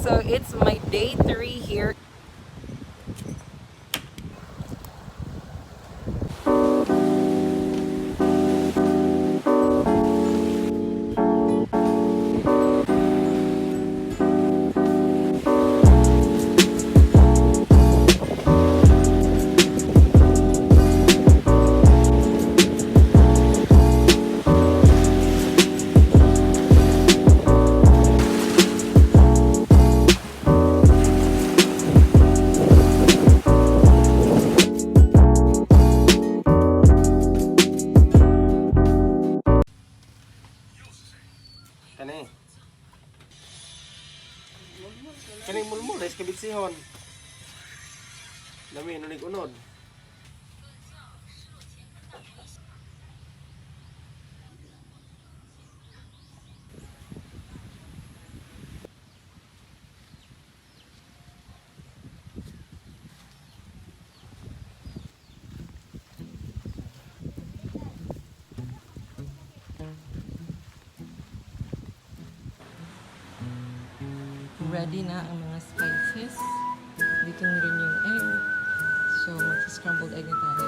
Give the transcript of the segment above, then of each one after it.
So it's my day 3 here. Kani. Kani mulmul guys kabitsihon. Dami nunig unod. Ready na ang mga spices. Dito na rin yung egg. So, mag-scrambled egg na tayo.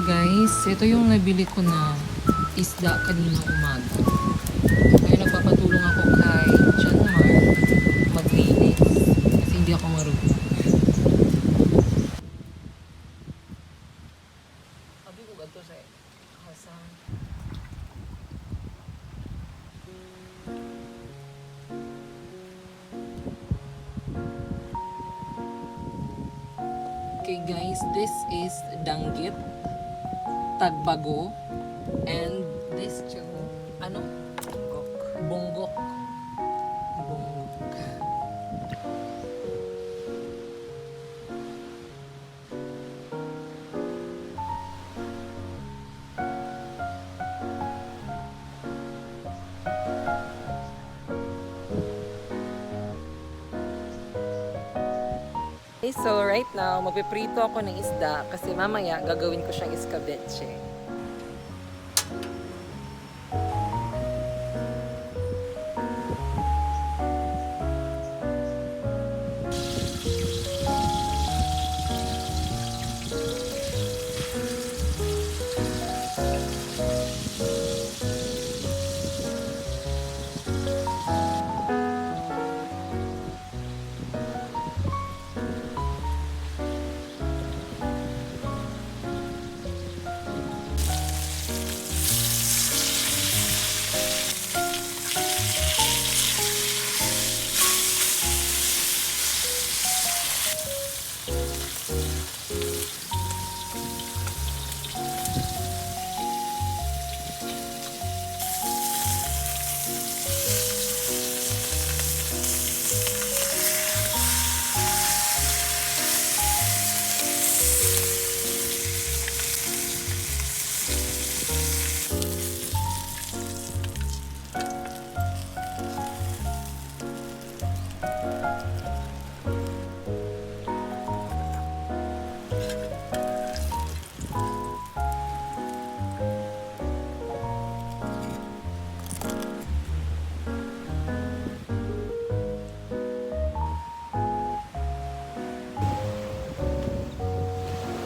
Guys, ito yung nabili ko na isda kanina umaga. Kaya nagpapatulong ako kay John Mark maglinis kasi hindi ako marunong. Sabi ko ganito sa hasang. Okay guys, this is danggit, tagbago, and this too, ano? Bonggok. Bonggok. Okay, so right now, magpiprito ako ng isda kasi mamaya gagawin ko siyang escabeche.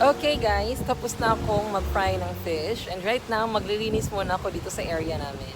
Okay guys, tapos na akong mag-fry ng fish. And right now, maglilinis muna ako dito sa area namin.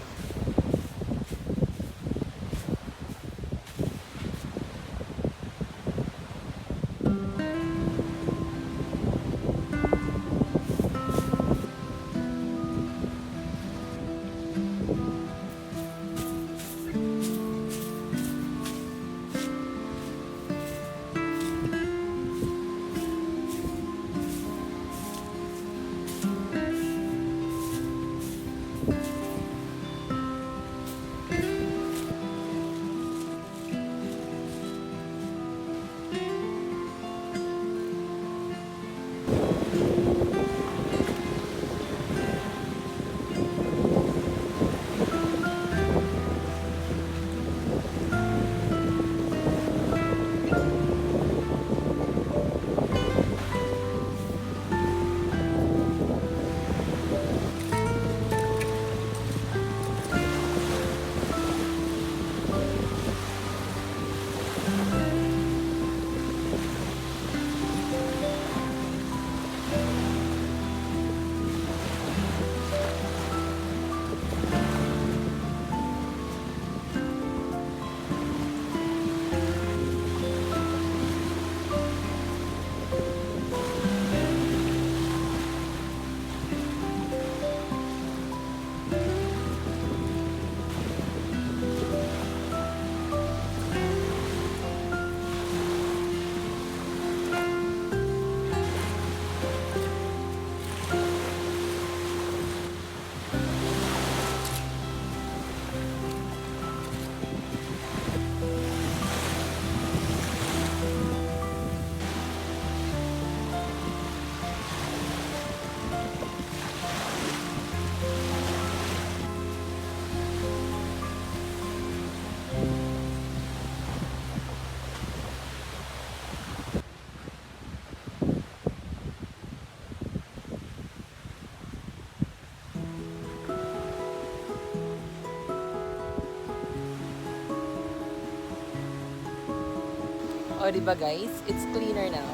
O, diba guys? It's cleaner now.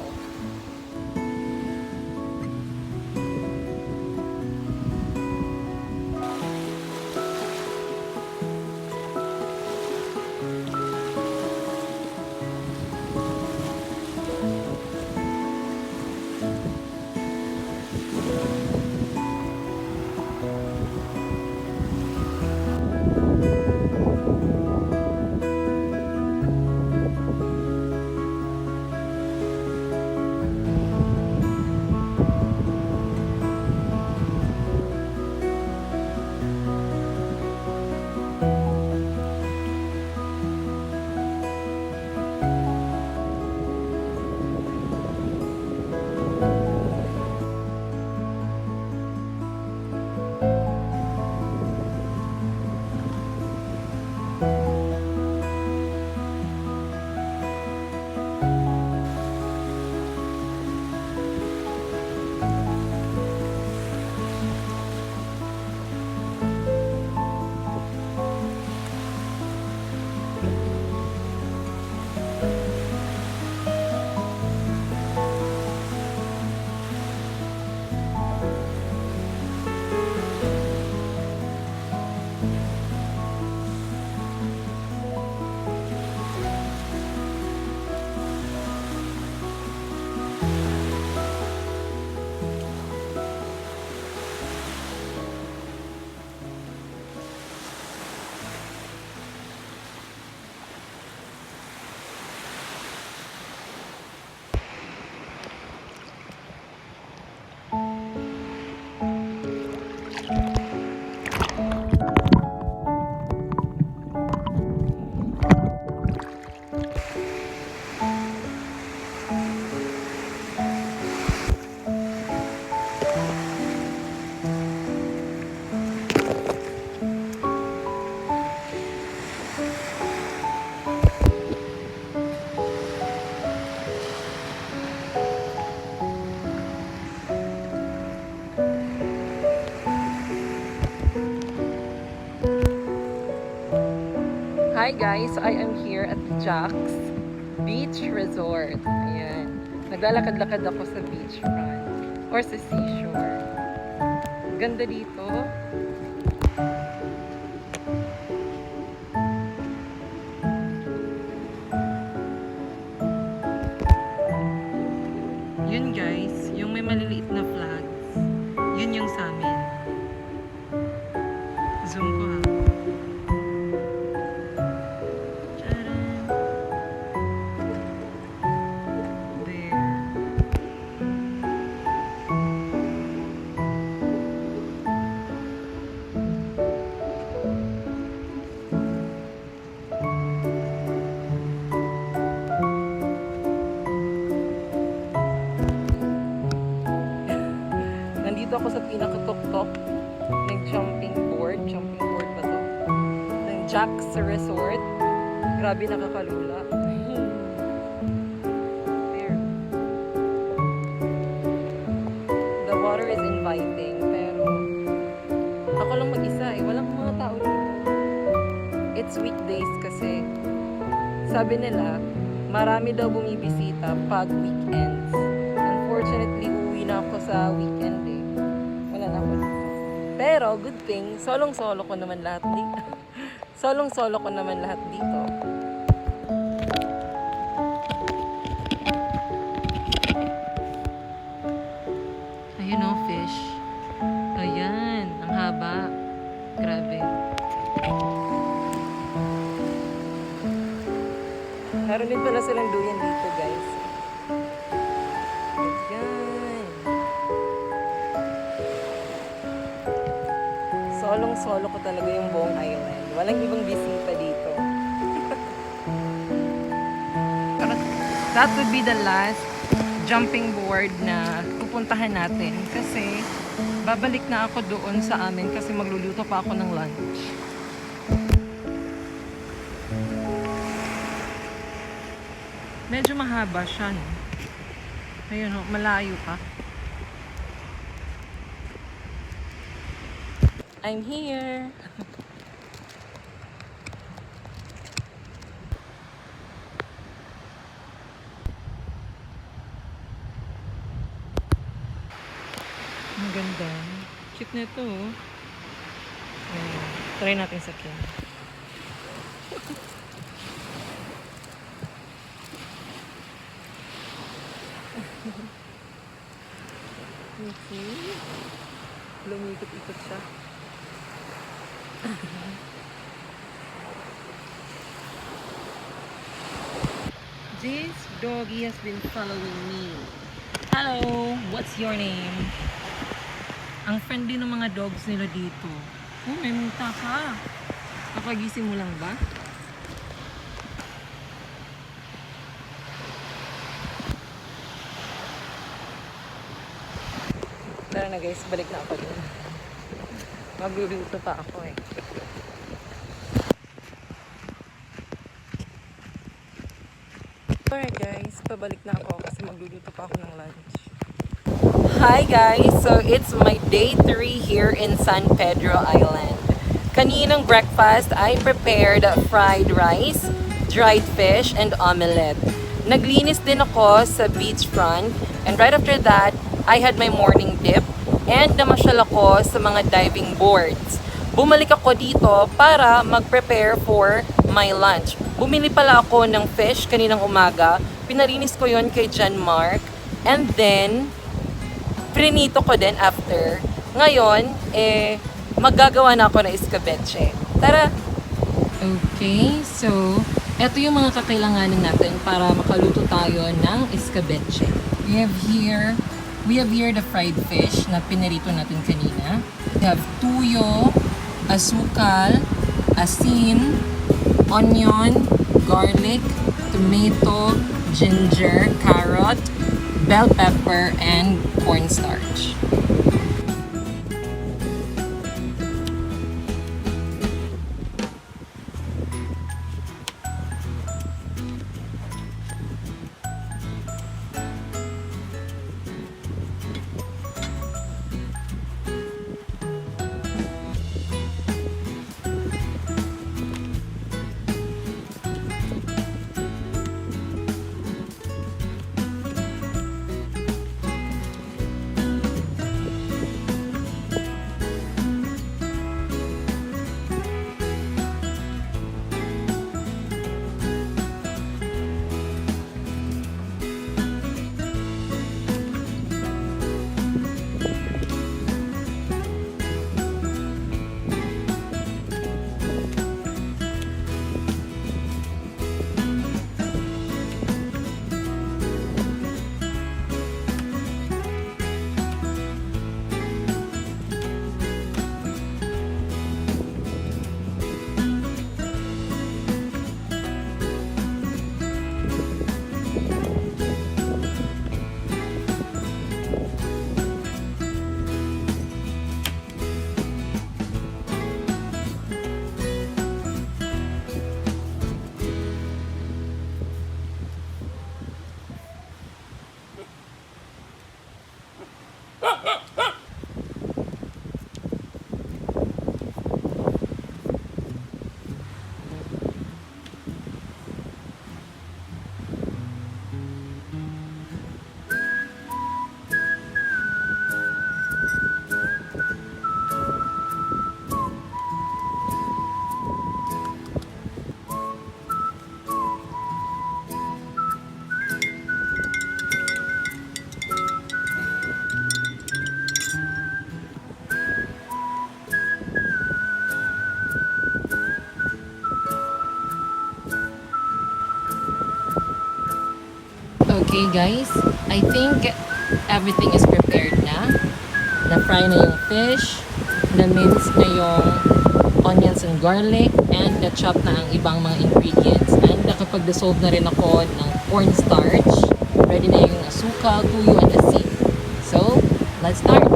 Hi guys, I am here at Jack's Beach Resort. Ayan. Naglalakad-lakad ako sa beachfront. or sa seashore. Ganda dito. Yun guys, yung may maliliit na flags, yun yung sa amin. Zoom ko ha. Tcharam! There. Nandito ako sa pinakatuktok ng jumping board. Jumping board ba to? Ng Jack's Resort. Grabe, nakakalula. There. The water is inviting, pero ako lang mag-isa eh. Walang mga tao dito. It's weekdays kasi sabi nila, marami daw bumibisita pag weekends. Unfortunately, uwi na ako sa weekend eh. Wala na ako dito. Pero, good thing, solong-solo ko naman lahat dito. Solong-solo ko naman lahat dito. Ayun o, fish. Ayan, ang haba. Grabe. Meron din pala silang duyan dito, guys. Ayan. Solong-solo ko talaga yung buong island. Walang ibang bisita dito. That would be the last jumping board na pupuntahan natin. Kasi babalik na ako doon sa amin kasi magluluto pa ako ng lunch. Medyo mahaba siya, no? Ayun, no? Malayo pa. I'm here! Ang ganda. Cute na ito, oh. Ayan. Try natin sakyan. Okay. Lumikot-ikot siya. This doggy has been following me. Hello! What's your name? Ang friendly ng mga dogs nila dito. Oh, may muta ka. Kapagising mo lang ba? Tara na guys, balik na ako dun. Magluluto pa ako eh. Alright guys, pabalik na ako kasi magluluto pa ako ng lunch. Hi guys! So it's my day 3 here in San Pedro Island. Kaninang breakfast, I prepared fried rice, dried fish, and omelette. Naglinis din ako sa beachfront, and right after that, I had my morning dip and namasyal ako sa mga diving boards. Bumalik ako dito para mag-prepare for my lunch. Bumili pala ako ng fish kaninang umaga. Pinarinis ko yon kay John Mark. And then, prinito ko din after. Ngayon, maggagawa na ako ng escabeche. Tara! Okay, so, eto yung mga kakailanganin natin para makaluto tayo ng escabeche. We have here the fried fish na pinirito natin kanina. We have tuyo, asukal, asin, onion, garlic, tomato, ginger, carrot, bell pepper, and cornstarch. Okay guys, I think everything is prepared na. Na-fry na yung fish, na-mince na yung onions and garlic, and na-chop na ang ibang mga ingredients. And nakapag-dissolve na rin ako ng cornstarch. Ready na yung asukal, tuyo, and asin. So, let's start!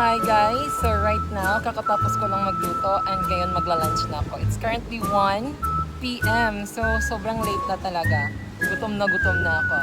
Hi guys! So right now, kakatapos ko lang magluto and ngayon magla-lunch na ako. It's currently 1 p.m. So sobrang late na talaga. Gutom na ako.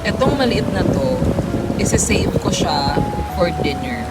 Itong maliit na to, isi-save ko siya for dinner.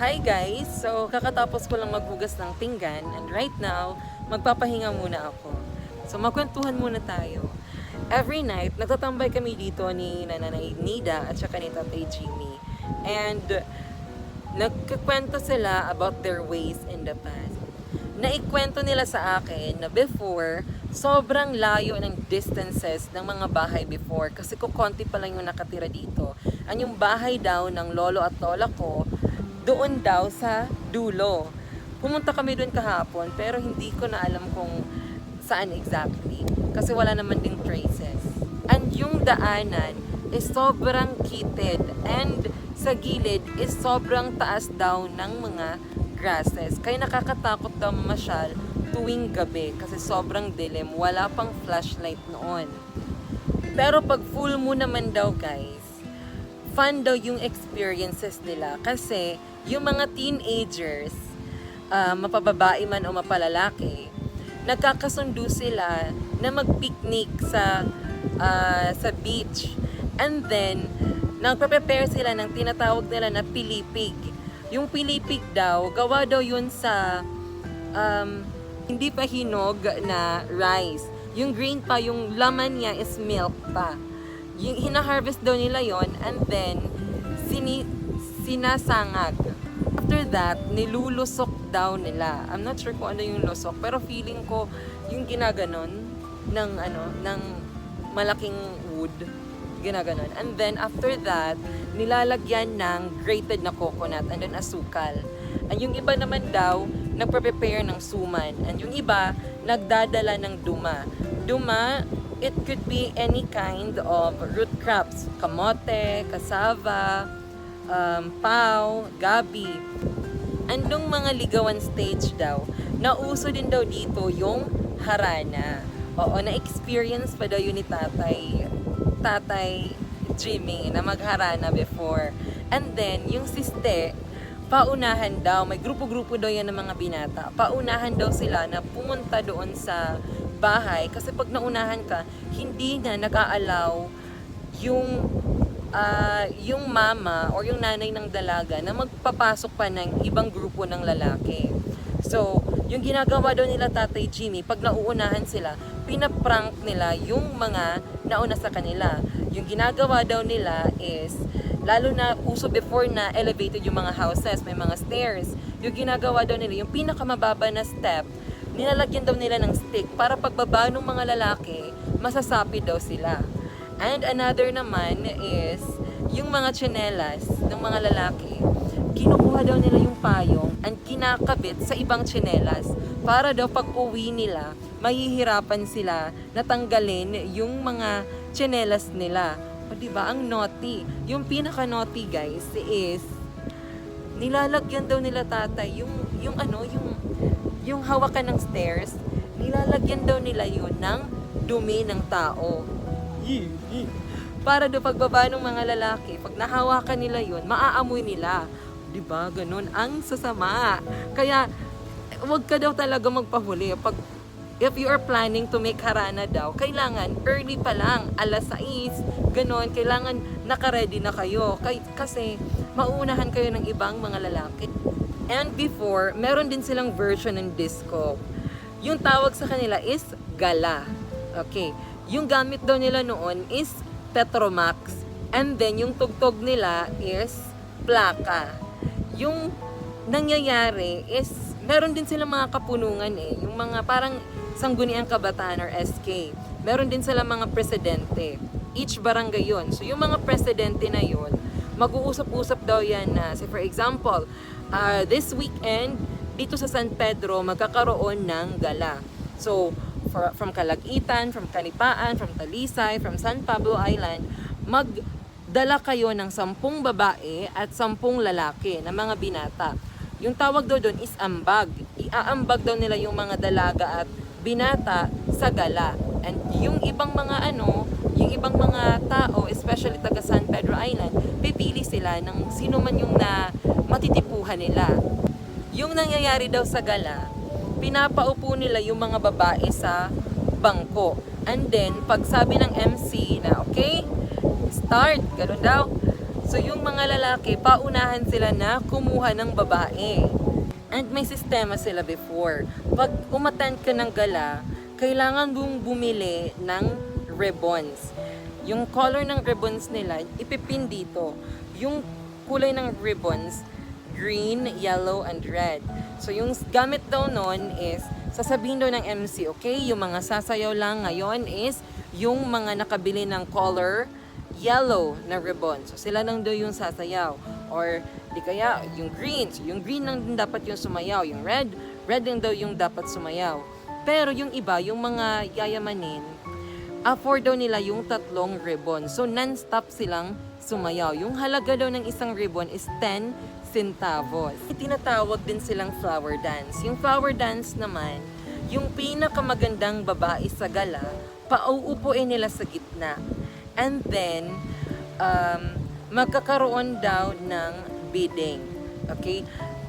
Hi guys! So, kakatapos ko lang maghugas ng pinggan and right now, magpapahinga muna ako. So, magkwentuhan muna tayo. Every night, nagtatambay kami dito ni Nanay Nida at saka ni Tatay Jimmy. And, nagkikwento sila about their ways in the past. Naikwento nila sa akin na before, sobrang layo ng distances ng mga bahay before kasi kukonti pa lang yung nakatira dito. Ang yung bahay daw ng lolo at lola ko, doon daw sa dulo. Pumunta kami doon kahapon pero hindi ko na alam kung saan exactly kasi wala naman ding traces. And yung daanan is sobrang kitid and sa gilid is sobrang taas daw ng mga grasses. Kaya nakakatakot daw mamasyal tuwing gabi kasi sobrang dilim, wala pang flashlight noon. Pero pag full moon naman daw guys, fun daw yung experiences nila kasi yung mga teenagers, mapababae man o mapalalaki, nagkakasundo sila na mag-picnic sa beach. And then, nagpe-prepare sila ng tinatawag nila na pilipig. Yung pilipig daw, gawa daw yun sa hindi pa hinog na rice. Yung grain pa, yung laman niya is milk pa. Yung hina-harvest daw nila yon and then sinasangag. After that, nilulusok daw nila. I'm not sure kung ano yung lusok, pero feeling ko yung ginaganon ng malaking wood, ginaganon. And then after that, nilalagyan ng grated na coconut and then asukal. And yung iba naman daw, nagpe-prepare ng suman. And yung iba, nagdadala ng duma. Duma, it could be any kind of root crops. Kamote, cassava, pao, gabi. And nung mga ligawan stage daw, nauso din daw dito yung harana. Oo, na-experience pa daw yun ni Tatay Jimmy na magharana before. And then, yung siste, paunahan daw, may grupo-grupo daw yan ng mga binata. Paunahan daw sila na pumunta doon sa bahay kasi pag naunahan ka, hindi na nag-aalaw yung mama or yung nanay ng dalaga na magpapasok pa ng ibang grupo ng lalaki. So, yung ginagawa daw nila Tatay Jimmy, pag nauunahan sila, pinaprank nila yung mga nauna sa kanila. Yung ginagawa daw nila is, lalo na uso before na elevated yung mga houses, may mga stairs, yung ginagawa daw nila, yung pinakamababa na step, nilalagyan daw nila ng stick para pagbaba ng mga lalaki, masasapi daw sila. And another naman is, yung mga tsinelas ng mga lalaki, kinukuha daw nila yung payong and kinakabit sa ibang tsinelas para daw pag uwi nila, mahihirapan sila natanggalin yung mga tsinelas nila. O diba, ang naughty. Yung pinaka-naughty guys is, nilalagyan daw nila tatay yung hawakan ng stairs, nilalagyan daw nila yun ng dumi ng tao. Para daw pagbaba ng mga lalaki, pag nahawakan nila yun, maaamoy nila. Diba? Ganun. Ang sasama. Kaya, wag ka daw talaga magpahuli. If you are planning to make harana daw, kailangan early pa lang, alas 6, ganun. Kailangan nakaready na kayo. Kasi, mauunahan kayo ng ibang mga lalaki. And before, meron din silang version ng disco. Yung tawag sa kanila is gala. Okay. Yung gamit daw nila noon is Petromax. And then, yung tugtog nila is plaka. Yung nangyayari is, meron din silang mga kapunungan eh. Yung mga parang Sangguniang Kabataan or SK. Meron din silang mga presidente. Each barangay yun. So, yung mga presidente na yun, mag-uusap-usap daw yan na, say for example, this weekend, dito sa San Pedro, magkakaroon ng gala. So, from Calaguitan, from Kanipaan, from Talisay, from San Pablo Island, magdala kayo ng 10 babae at 10 lalaki na mga binata. Yung tawag daw doon is ambag. Iaambag daw nila yung mga dalaga at binata sa gala. And yung ibang mga yung ibang mga tao, especially taga San Pedro Island, pipili sila ng sino man yung na matitipuhan nila. Yung nangyayari daw sa gala, pinapaupo nila yung mga babae sa bangko. And then, pag sabi ng MC na, okay, start, gano'n daw. So, yung mga lalaki, paunahan sila na kumuha ng babae. And may sistema sila before. Pag umattend ka ng gala, kailangan mong bumili ng ribbons. Yung color ng ribbons nila, ipipin dito. Yung kulay ng ribbons, green, yellow, and red. So, yung gamit daw nun is, sasabihin daw ng MC, okay, yung mga sasayaw lang ngayon is, yung mga nakabili ng color, yellow na ribbon. So, sila lang daw yung sasayaw. Or, di kaya, yung green. So, yung green lang din dapat yung sumayaw. Yung red lang daw yung dapat sumayaw. Pero yung iba, yung mga yayamanin, afford daw nila yung 3 ribbon. So, non-stop silang sumayaw. Yung halaga daw ng isang ribbon is 10 centavos. Tinatawag din silang flower dance. Yung flower dance naman, yung pinakamagandang babae sa gala, pauupuin nila sa gitna. And then, magkakaroon daw ng bidding. Okay?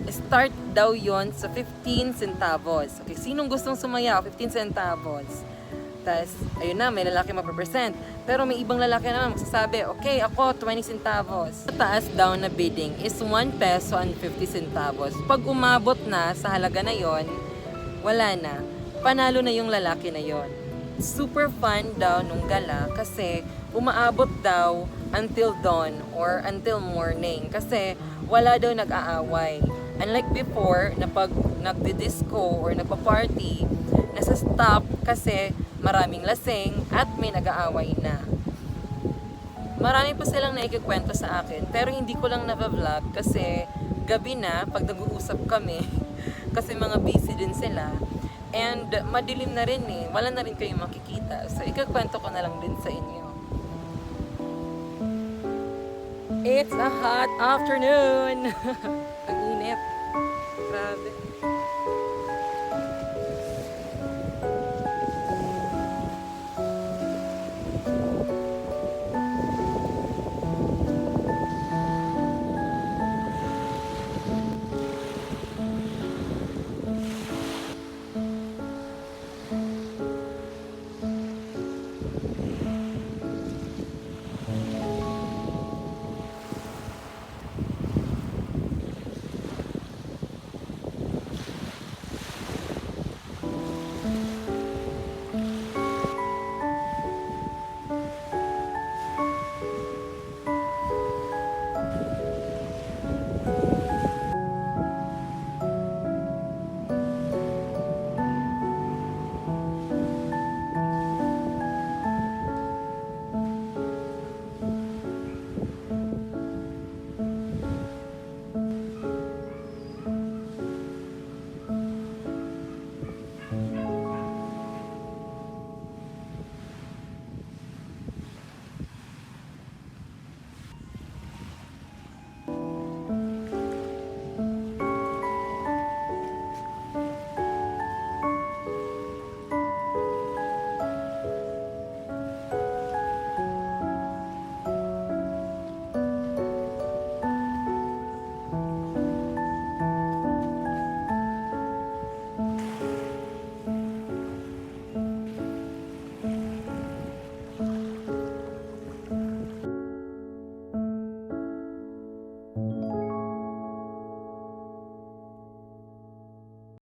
Start daw yon sa 15 centavos. Okay, sinong gustong sumayaw? 15 centavos. Tapos, ayun na, may lalaki mapapresent. Pero may ibang lalaki naman magsasabi, okay, ako 20 centavos. Taas daw na bidding is 1 peso and 50 centavos. Pag umabot na sa halaga na yon, wala na. Panalo na yung lalaki na yon. Super fun daw nung gala kasi umaabot daw until dawn or until morning kasi wala daw nag-aaway. Unlike before, na pag nagdi-disco or nagpa-party, nasa stop kasi maraming lasing at may nag-aaway na. Marami pa silang naikikwento sa akin, pero hindi ko lang na-vlog kasi gabi na pag nag-uusap kami kasi mga busy din sila. And madilim na rin eh, wala na rin kayong makikita. So ikakwento ko na lang din sa inyo. It's a hot afternoon! Ang init. Grabe.